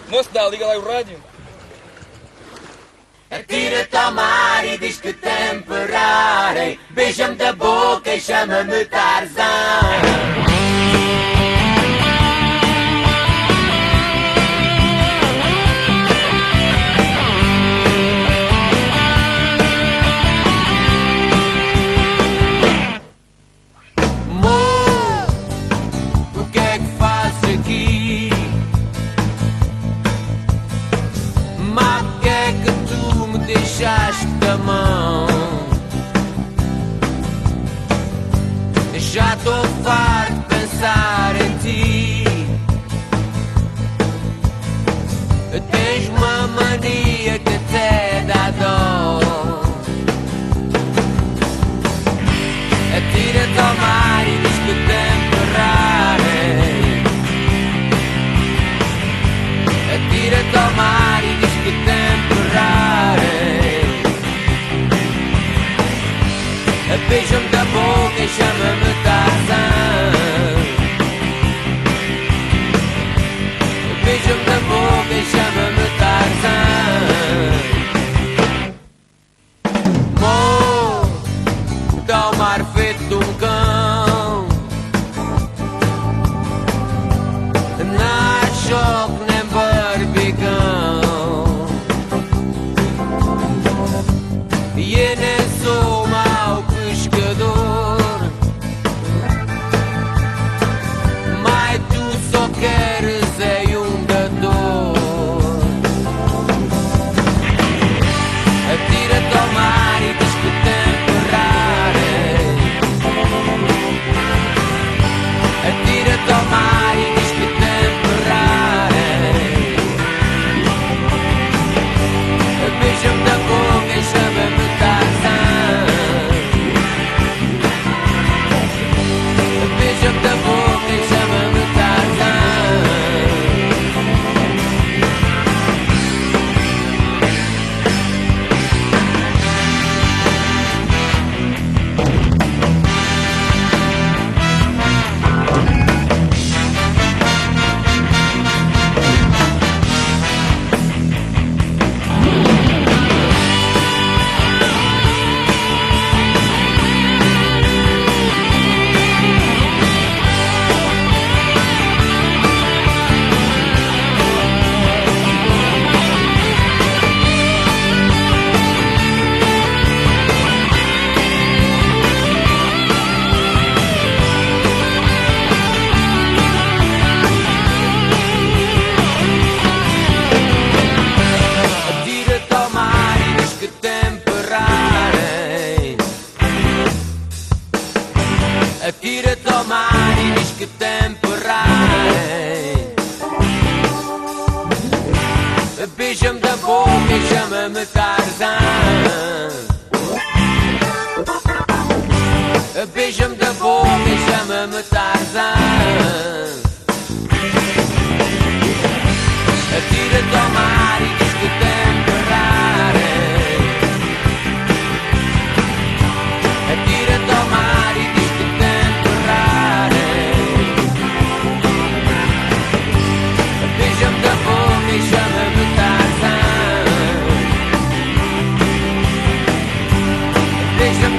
Moço, dá, liga lá o rádio. Atira-te ao mar e diz que temperarem. Beija-me da boca e chama-me Tarzan. Da mão, já estou farto de pensar em ti. Tens uma mania que até dá dó. Atira-te ao mar e diz que temperarem. Atira-te ao mar e diz que temperarem. Beija-me da boca e chama-me Tarzan. Beija-me da boca e chama-me Tarzan. Morro ao mar feito de um cão. Não choque nem barbicão. E eu nem sou mau pescador, mas tu só queres é um dador. Atira-te ao mar e diz que temperarem. Atira-te ao mar e diz que temperarem. Beija-me da boca e chama-me Tarzan. Beija-me da boca e chama-me Tarzan. Atira-te ao mar e diz que temperarem. Atira-te ao mar e diz que temperarem. Beija-me da boca e chama-me Tarzan. Beija-me da boca e chama-me Tarzan. Atira-te ao mar e diz que temperarem. Atira-te ao mar e diz que temperarem. Beija-me da boca e chama-me Tarzan. Beija-me